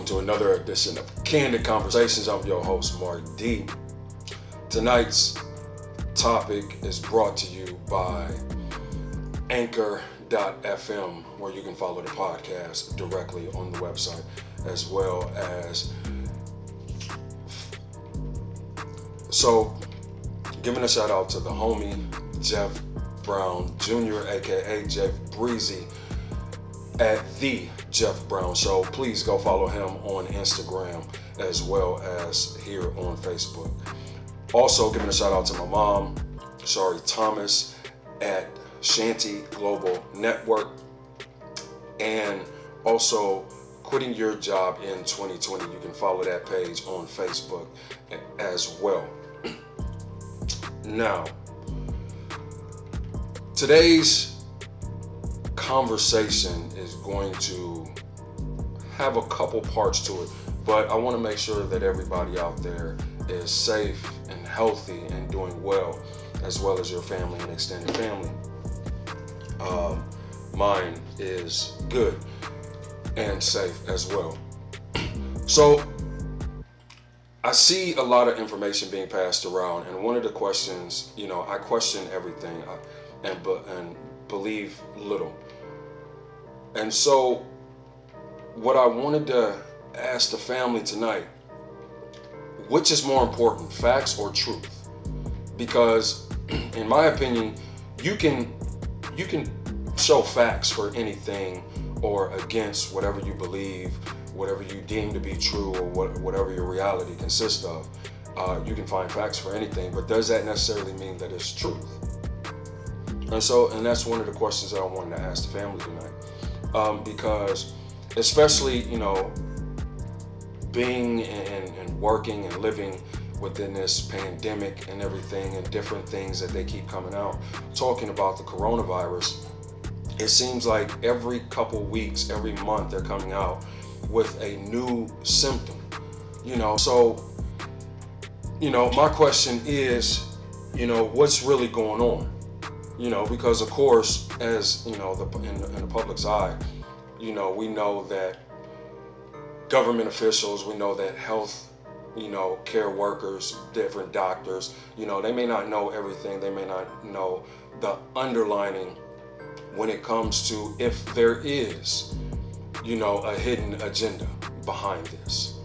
welcome to another edition of Candid Conversations. I'm your host, Mark D. Tonight's topic is brought to you by Anchor.fm, where you can follow the podcast directly on the website, as well as giving a shout out to the homie Jeff Brown Jr., aka Jeff Breezy, at the Jeff Brown Show. Please go follow him on Instagram as well as here on Facebook. Also giving a shout out to my mom, Shari Thomas, at Shanty Global Network, and also Quitting Your Job in 2020. You can follow that page on Facebook as well. Now, today's conversation is going to have a couple parts to it, but I want to make sure that everybody out there is safe and healthy and doing well, as well as your family and extended family. Mine is good and safe as well. So I see a lot of information being passed around, and one of the questions, I question everything and believe little. And so what I wanted to ask the family tonight, which is more important, facts or truth? Because in my opinion, you can show facts for anything or against whatever you believe, whatever you deem to be true, or whatever your reality consists of. You can find facts for anything, but does that necessarily mean that it's truth? And that's one of the questions that I wanted to ask the family tonight. Because especially, being and working and living within this pandemic and everything and different things that they keep coming out, talking about the coronavirus, it seems like every couple weeks, every month, they're coming out with a new symptom, So, my question is, what's really going on? Because of course, as, in the public's eye, we know that government officials, we know that health, care workers, different doctors, they may not know everything. They may not know the underlining when it comes to if there is, a hidden agenda behind this,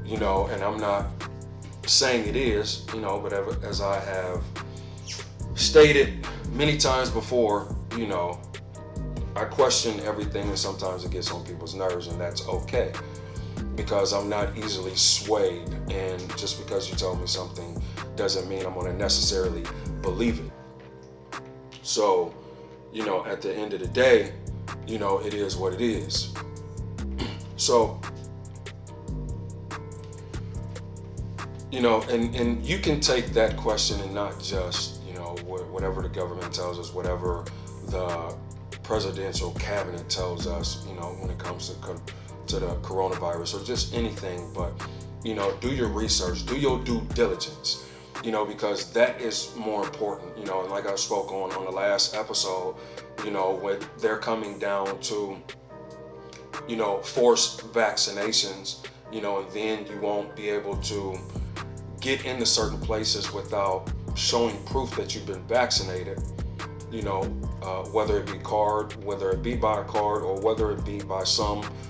and I'm not saying it is, but as I have stated many times before, I question everything, and sometimes it gets on people's nerves, and that's okay, because I'm not easily swayed, and just because you told me something doesn't mean I'm going to necessarily believe it. So, at the end of the day, it is what it is. So, and you can take that question and not just, whatever the government tells us, whatever the presidential cabinet tells us, when it comes to the coronavirus or just anything, but, do your research, do your due diligence, because that is more important, and like I spoke on the last episode, when they're coming down to, forced vaccinations, and then you won't be able to get into certain places without showing proof that you've been vaccinated, whether it be card, whether it be by a card, or whether it be by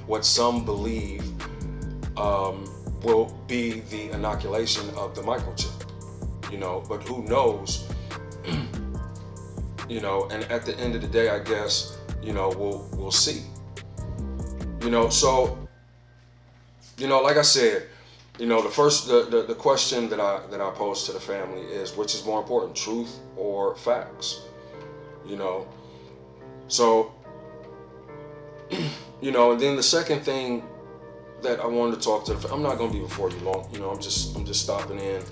what some believe will be the inoculation of the microchip, but who knows, and at the end of the day, I guess, we'll see, so, like I said, the question that I pose to the family is, which is more important, truth or facts? So, and then the second thing that I wanted to talk to I'm not going to be before you long, I'm just stopping in,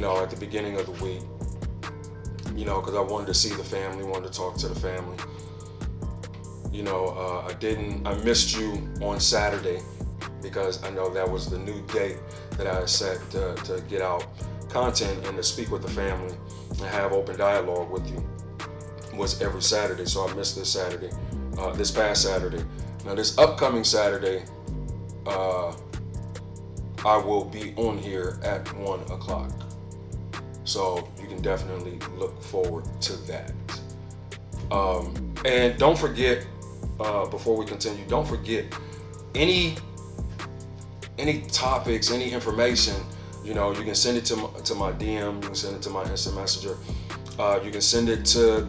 at the beginning of the week, because I wanted to see the family, wanted to talk to the family. I missed you on Saturday, because I know that was the new date that I set to get out content and to speak with the family and have open dialogue with you, was every Saturday. So I missed this Saturday, this past Saturday. Now this upcoming Saturday, I will be on here at 1 o'clock. So you can definitely look forward to that. And don't forget, before we continue, don't forget any topics, any information, you can send it to my DM, you can send it to my instant messenger, you can send it to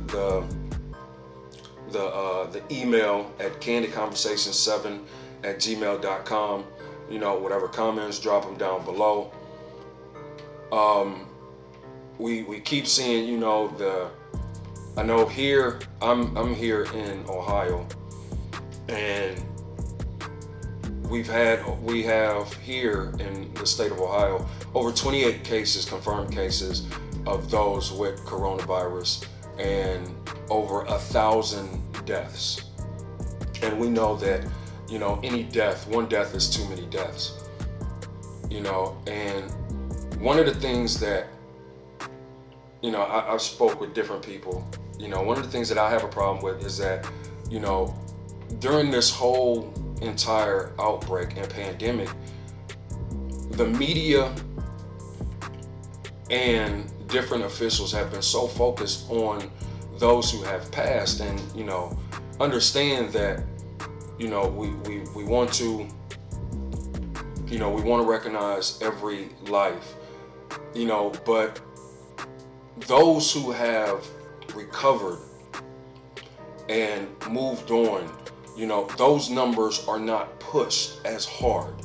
the email at candidconversation7@gmail.com. Whatever comments, drop them down below. We keep seeing, I know here, I'm here in Ohio, and we have here in the state of Ohio over 28 cases, confirmed cases of those with coronavirus, and over 1,000 deaths. And we know that, any death, one death is too many deaths. And one of the things that, I've spoke with different people, one of the things that I have a problem with is that, during this whole entire outbreak and pandemic, the media and different officials have been so focused on those who have passed, and understand that we want to recognize every life, but those who have recovered and moved on, those numbers are not pushed as hard,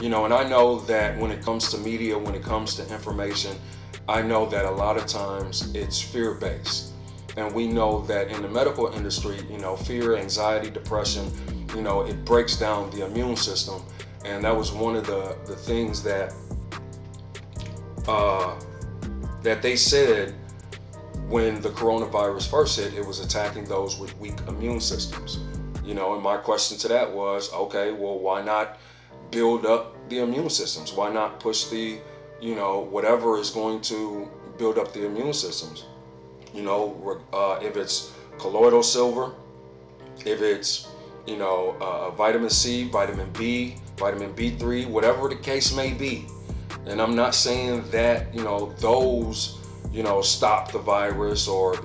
and I know that when it comes to media, when it comes to information, I know that a lot of times it's fear-based. And we know that in the medical industry, fear, anxiety, depression, it breaks down the immune system. And that was one of the things that they said when the coronavirus first hit, it was attacking those with weak immune systems. And my question to that was, okay, well, why not build up the immune systems? Why not push the, whatever is going to build up the immune systems? If it's colloidal silver, if it's, vitamin C, vitamin B, vitamin B3, whatever the case may be. And I'm not saying that, those, stop the virus or,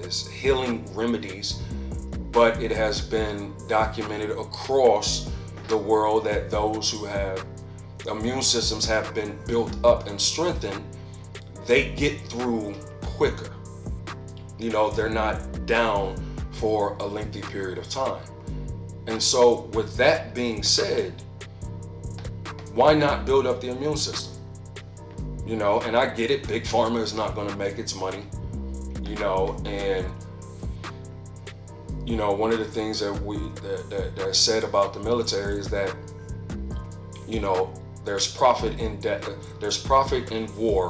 is healing remedies, but it has been documented across the world that those who have immune systems have been built up and strengthened, they get through quicker. They're not down for a lengthy period of time. And so with that being said, why not build up the immune system? And I get it, Big Pharma is not going to make its money, and one of the things that that's said about the military is that, there's profit in debt, there's profit in war,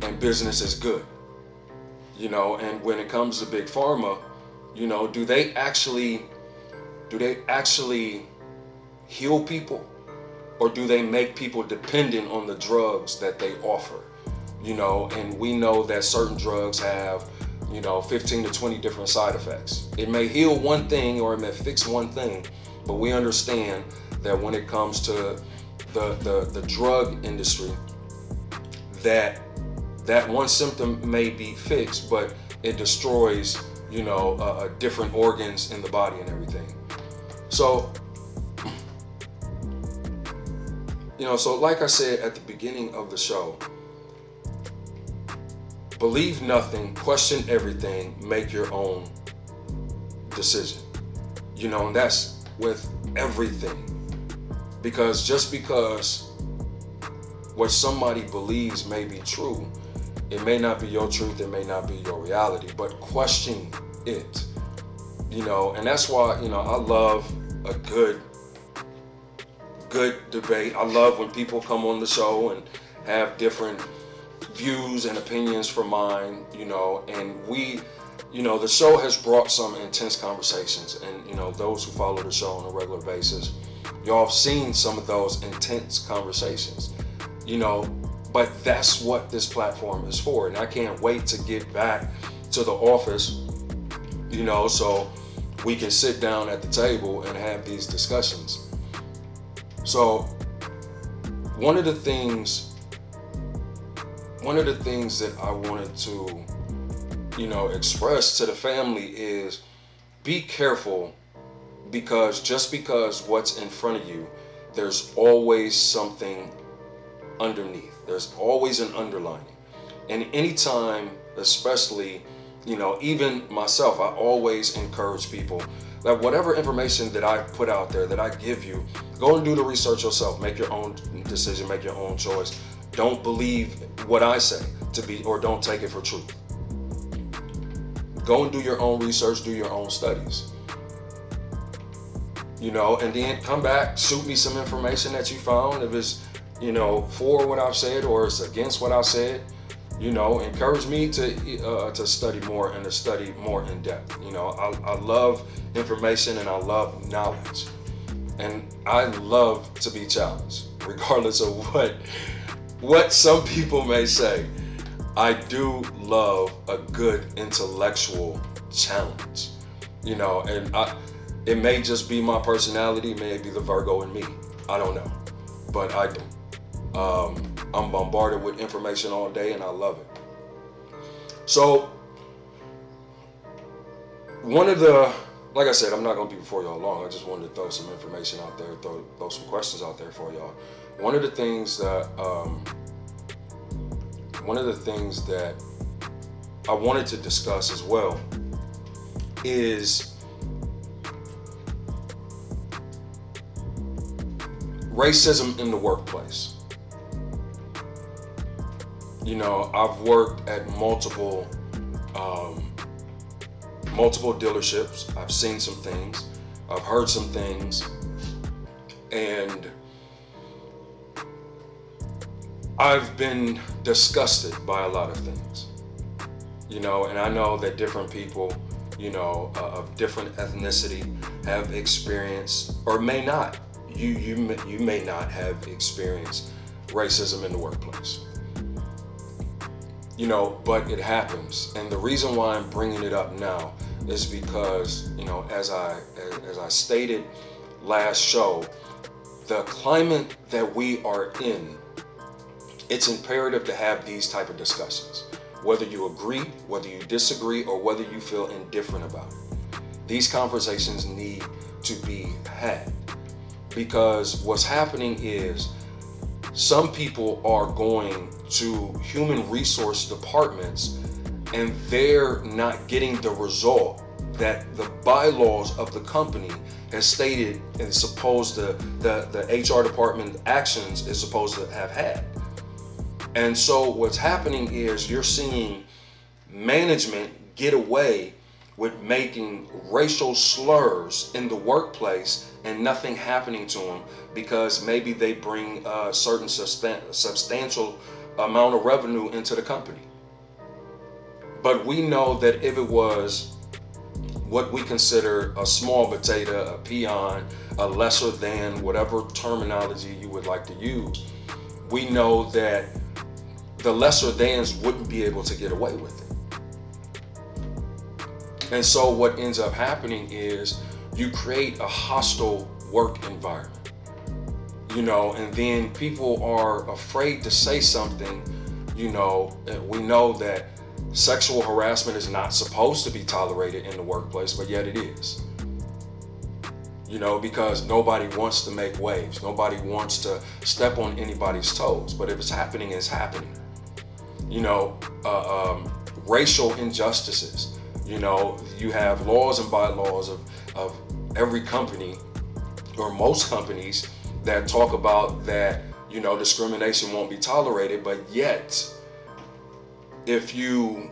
and business is good. And when it comes to Big Pharma, do they actually heal people, or do they make people dependent on the drugs that they offer? And we know that certain drugs have 15 to 20 different side effects. It may heal one thing or it may fix one thing, but we understand that when it comes to the drug industry, that one symptom may be fixed, but it destroys, different organs in the body and everything. So, so like I said at the beginning of the show, believe nothing, question everything, make your own decision. And that's with everything. Because just because what somebody believes may be true, it may not be your truth, it may not be your reality, but question it. And that's why, I love a good debate. I love when people come on the show and have different views and opinions from mine, and we, the show has brought some intense conversations, and, those who follow the show on a regular basis, y'all have seen some of those intense conversations, but that's what this platform is for. And I can't wait to get back to the office, so we can sit down at the table and have these discussions. So one of the things that I wanted to, express to the family is be careful, because just because what's in front of you, there's always something underneath. There's always an underlining. And anytime, especially, even myself, I always encourage people that whatever information that I put out there, that I give you, go and do the research yourself. Make your own decision, make your own choice. Don't believe what I say to be, or don't take it for truth. Go and do your own research, do your own studies. And then come back, shoot me some information that you found. If it's, for what I've said or it's against what I've said, encourage me to study more and to study more in depth. I love information and I love knowledge. And I love to be challenged, regardless of what some people may say. I do love a good intellectual challenge, and it may just be my personality, maybe the Virgo in me. I don't know, but I do. I'm bombarded with information all day and I love it. So like I said, I'm not going to be before y'all long. I just wanted to throw some information out there, throw some questions out there for y'all. One of the things that I wanted to discuss as well is racism in the workplace. I've worked at multiple dealerships. I've seen some things. I've heard some things. And I've been disgusted by a lot of things. And I know that different people, of different ethnicity have experienced, or may not, you may not have experienced racism in the workplace. But it happens. And the reason why I'm bringing it up now is because, as I stated last show, the climate that we are in, it's imperative to have these type of discussions. Whether you agree, whether you disagree, or whether you feel indifferent about it. These conversations need to be had. Because what's happening is some people are going to human resource departments and they're not getting the result that the bylaws of the company has stated and supposed to, the HR department actions is supposed to have had. And so what's happening is you're seeing management get away with making racial slurs in the workplace and nothing happening to them because maybe they bring a certain substantial amount of revenue into the company. But we know that if it was what we consider a small potato, a peon, a lesser than, whatever terminology you would like to use, we know that the lesser thans wouldn't be able to get away with it. And so what ends up happening is you create a hostile work environment, and then people are afraid to say something, and we know that sexual harassment is not supposed to be tolerated in the workplace, but yet it is. Because nobody wants to make waves. Nobody wants to step on anybody's toes. But if it's happening, it's happening. Racial injustices. You have laws and bylaws of every company or most companies that talk about that, discrimination won't be tolerated, but yet if you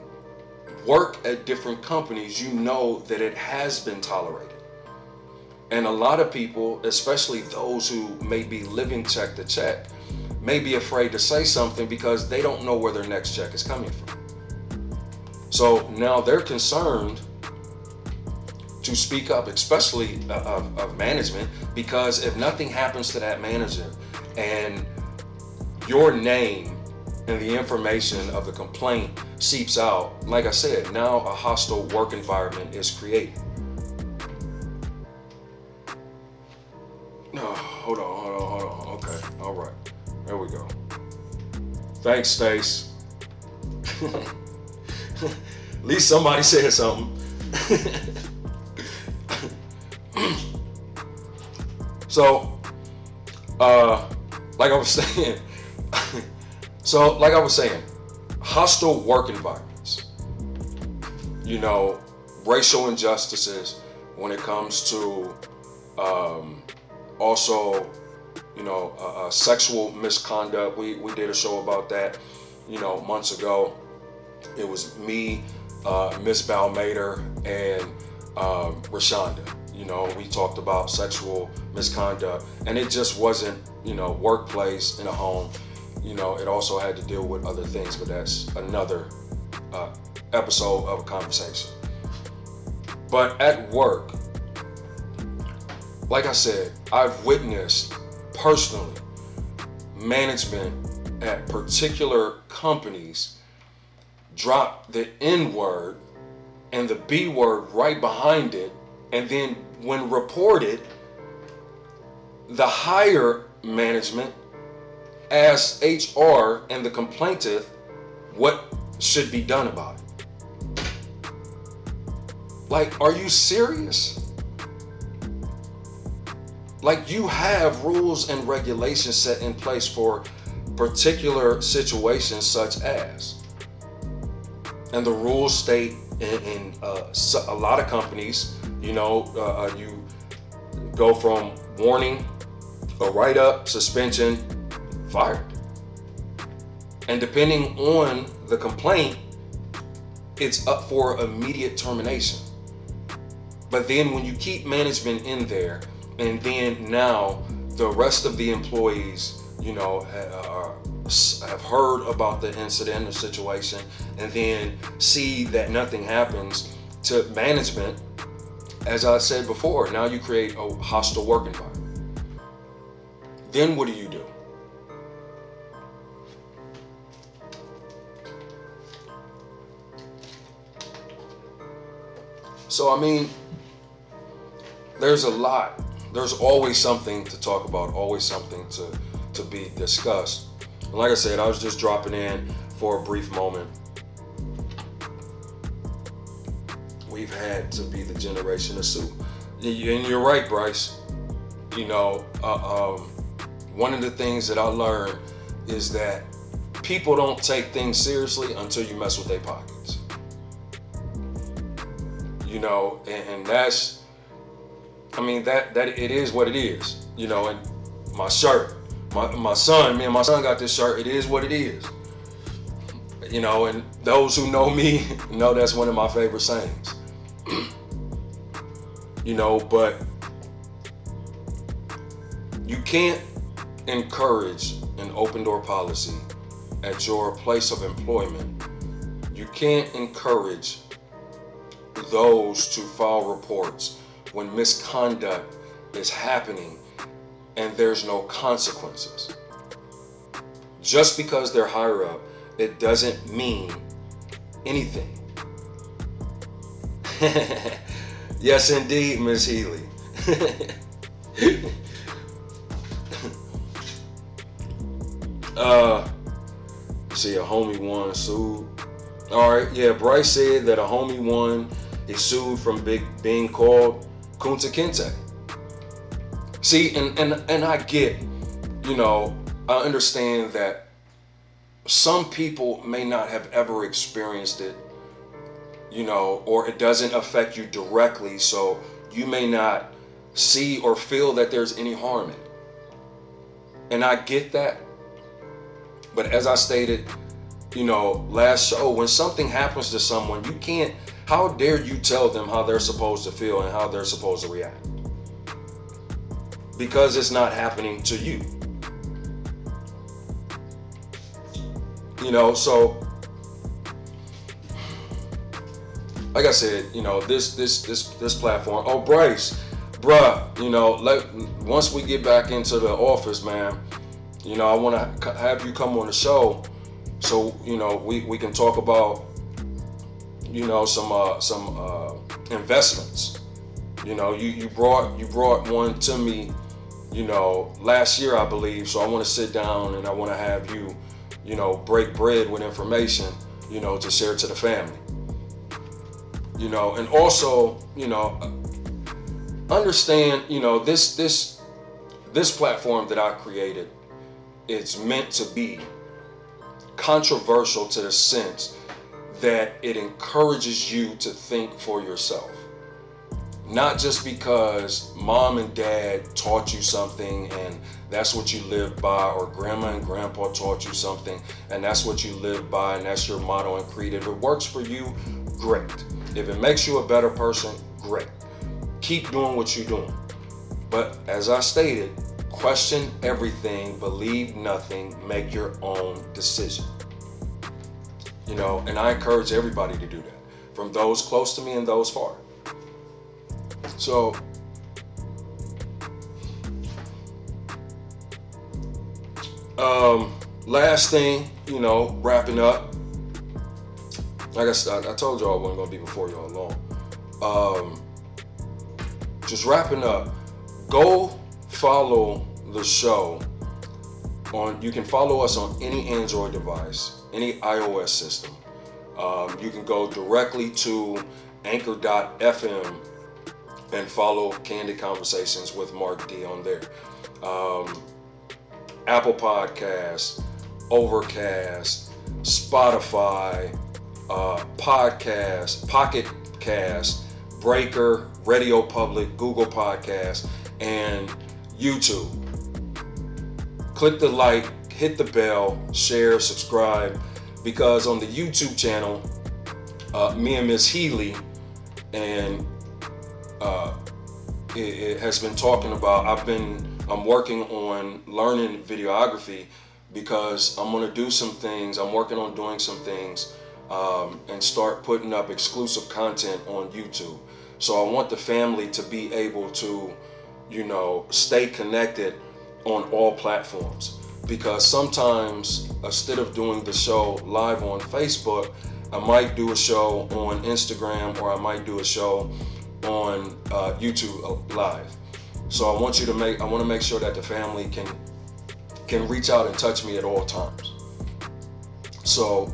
work at different companies, you know that it has been tolerated. And a lot of people, especially those who may be living check to check, may be afraid to say something because they don't know where their next check is coming from. So now they're concerned to speak up, especially of management, because if nothing happens to that manager and your name and the information of the complaint seeps out, like I said, now a hostile work environment is created. No, hold on. Okay, all right. There we go. Thanks, Stace. At least somebody said something. So, like I was saying, hostile work environments. You know, racial injustices when it comes to also, sexual misconduct. We did a show about that, months ago. It was me, Miss Balmader, and Rashonda. We talked about sexual misconduct, and it just wasn't, workplace in a home. It also had to deal with other things, but that's another episode of a conversation. But at work, like I said, I've witnessed personally management at particular companies drop the N word and the B word right behind it, and then when reported, the higher management asks HR and the complainant what should be done about it. Like, are you serious? Like, you have rules and regulations set in place for particular situations such as, and the rules state in a lot of companies, you go from warning, a write-up, suspension, fired. And depending on the complaint, it's up for immediate termination. But then when you keep management in there, and then now the rest of the employees, have heard about the incident or situation, and then see that nothing happens to management, as I said before, now you create a hostile work environment. Then what do you do? So, there's always something to talk about, always something to be discussed. And like I said, I was just dropping in for a brief moment. We've had to be the generation of sue. And you're right, Bryce. One of the things that I learned is that people don't take things seriously until you mess with their pockets. And that's, that it is what it is, and my shirt, my son got this shirt, it is what it is, and those who know me know that's one of my favorite sayings, but you can't encourage an open door policy at your place of employment. You can't encourage those to file reports when misconduct is happening and there's no consequences. Just because they're higher up, it doesn't mean anything. Yes, indeed, Miss Healy. See, a homie one sued. All right, yeah, Bryce said that a homie one is sued from being called Kunta Kinte. See, and I get, I understand that some people may not have ever experienced it, or it doesn't affect you directly, so you may not see or feel that there's any harm in it. And I get that. But as I stated, last show, when something happens to someone, how dare you tell them how they're supposed to feel and how they're supposed to react? Because it's not happening to you. So like I said, this platform. Oh, Bryce, bruh, once we get back into the office, man, I want to have you come on the show, so we can talk about some investments. You brought one to me, last year, I believe. So I want to sit down and I want to have you, break bread with information, to share to the family. And also, understand, this platform that I created, it's meant to be controversial to the sense that it encourages you to think for yourself. Not just because mom and dad taught you something and that's what you live by, or grandma and grandpa taught you something and that's what you live by and that's your motto and creed. If it works for you, great. If it makes you a better person, great. Keep doing what you're doing. But as I stated, question everything, believe nothing, make your own decision. And I encourage everybody to do that, from those close to me and those far. So, last thing, wrapping up. Like I told y'all I wasn't going to be before y'all long. Just wrapping up, go follow the show you can follow us on any Android device, any iOS system. You can go directly to anchor.fm and follow Candid Conversations with Mark D on there. Apple Podcasts, Overcast, Spotify, Podcast, Pocket Cast, Breaker, Radio Public, Google Podcast, and YouTube. Click the like, hit the bell, share, subscribe, because on the YouTube channel, me and Miss Healy, and it has been talking about, I'm working on learning videography because I'm going to do some things. I'm working on doing some things and start putting up exclusive content on YouTube. So I want the family to be able to, stay connected on all platforms, because sometimes instead of doing the show live on Facebook, I might do a show on Instagram, or I might do a show on YouTube live. So I want to make sure that the family can reach out and touch me at all times. So,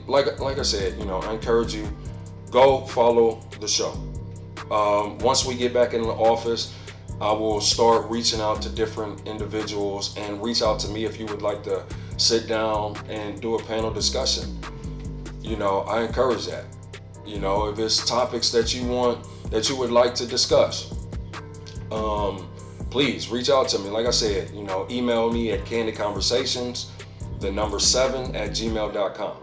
like I said, I encourage you, go follow the show. Once we get back in the office, I will start reaching out to different individuals, and reach out to me if you would like to sit down and do a panel discussion. I encourage that. If it's topics that you would like to discuss, please reach out to me. Like I said, email me at candidconversations, the number 7 @gmail.com.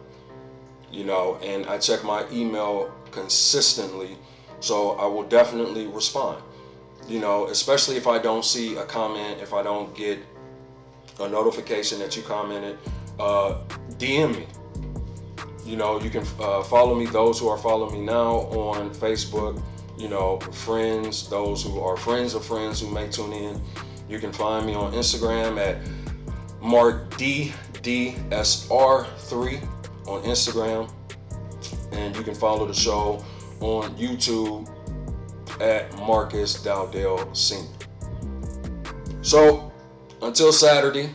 And I check my email consistently, so I will definitely respond. Especially if I don't see a comment, if I don't get a notification that you commented, DM me. You can follow me, those who are following me now on Facebook, friends, those who are friends of friends who may tune in. You can find me on Instagram at MarkDDSR3 on Instagram. And you can follow the show on YouTube at Marcus Dowdell Sr. So, until Saturday,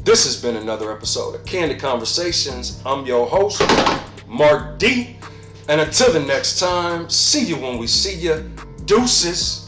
this has been another episode of Candid Conversations. I'm your host, Mark D. And until the next time, see you when we see you. Deuces.